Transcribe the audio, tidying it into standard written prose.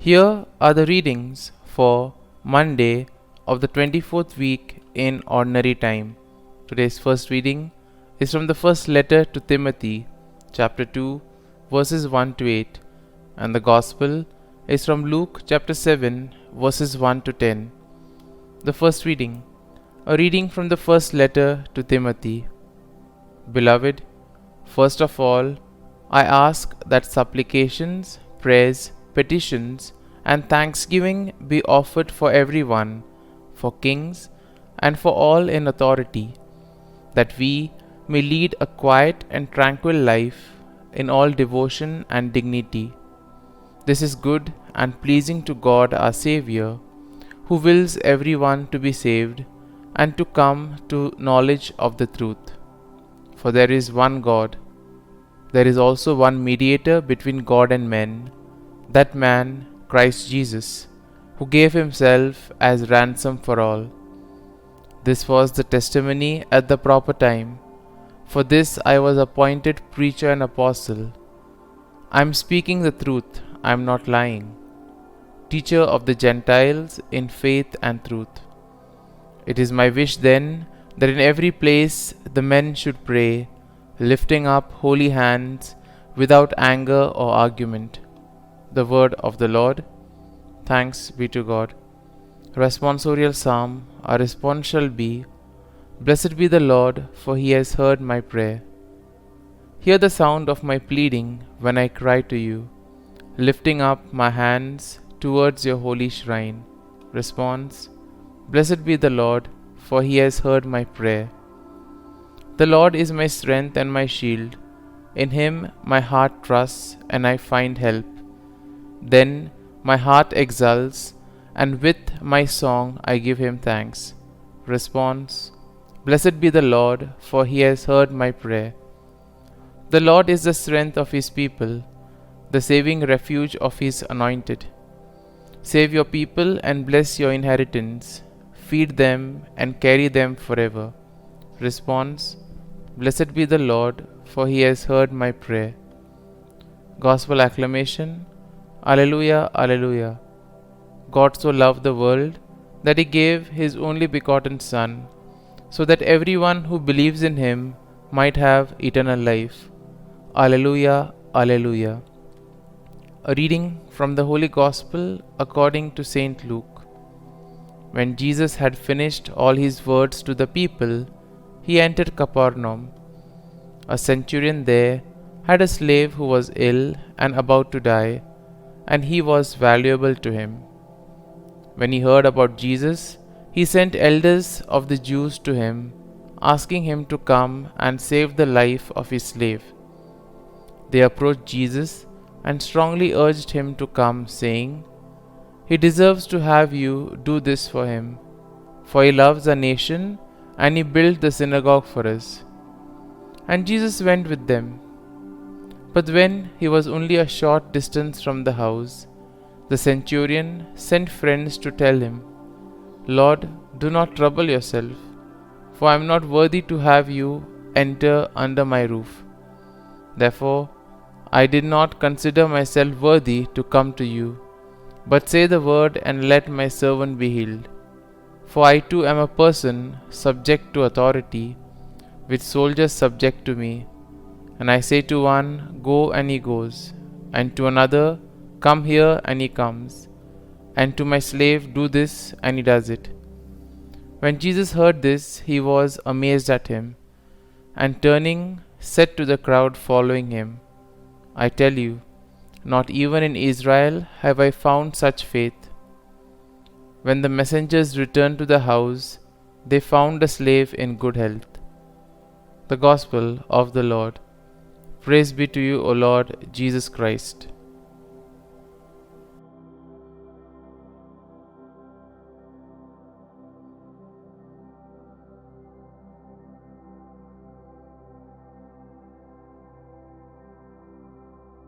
Here are the readings for Monday of the 24th week in Ordinary Time. Today's first reading is from the first letter to Timothy, chapter 2, verses 1 to 8, and the Gospel is from Luke chapter 7, verses 1 to 10. The first reading, a reading from the first letter to Timothy. Beloved, first of all, I ask that supplications, prayers, petitions, and thanksgiving be offered for everyone, for kings, and for all in authority, that we may lead a quiet and tranquil life in all devotion and dignity. This is good and pleasing to God our Xavier, who wills everyone to be saved and to come to knowledge of the truth. For there is one God. There is also one mediator between God and men, that man, Christ Jesus, who gave himself as ransom for all. This was the testimony at the proper time. For this I was appointed preacher and apostle. I am speaking the truth, I am not lying. Teacher of the Gentiles in faith and truth. It is my wish then that in every place the men should pray, lifting up holy hands without anger or argument. The word of the Lord. Thanks be to God. Responsorial Psalm. Our response shall be, Blessed be the Lord, for he has heard my prayer. Hear the sound of my pleading when I cry to you, lifting up my hands towards your holy shrine. Response. Blessed be the Lord, for he has heard my prayer. The Lord is my strength and my shield. In him my heart trusts, and I find help. Then my heart exults, and with my song I give him thanks. Response. Blessed be the Lord, for he has heard my prayer. The Lord is the strength of his people, the saving refuge of his anointed. Save your people and bless your inheritance. Feed them and carry them forever. Response. Blessed be the Lord, for he has heard my prayer. Gospel acclamation. Alleluia, Alleluia. God so loved the world that he gave his only begotten Son, so that everyone who believes in him might have eternal life. Alleluia, Alleluia. A reading from the Holy Gospel according to Saint Luke. When Jesus had finished all his words to the people, he entered Capernaum. A centurion there had a slave who was ill and about to die, and he was valuable to him. When he heard about Jesus, he sent elders of the Jews to him, asking him to come and save the life of his slave. They approached Jesus and strongly urged him to come, saying, He deserves to have you do this for him, for he loves our nation, and he built the synagogue for us. And Jesus went with them. But when he was only a short distance from the house, the centurion sent friends to tell him, Lord, do not trouble yourself, for I am not worthy to have you enter under my roof. Therefore, I did not consider myself worthy to come to you, but say the word and let my servant be healed. For I too am a person subject to authority, with soldiers subject to me. And I say to one, Go, and he goes, and to another, Come here, and he comes, and to my slave, Do this, and he does it. When Jesus heard this, he was amazed at him, and turning, said to the crowd following him, I tell you, not even in Israel have I found such faith. When the messengers returned to the house, they found the slave in good health. The Gospel of the Lord. Praise be to you, O Lord Jesus Christ.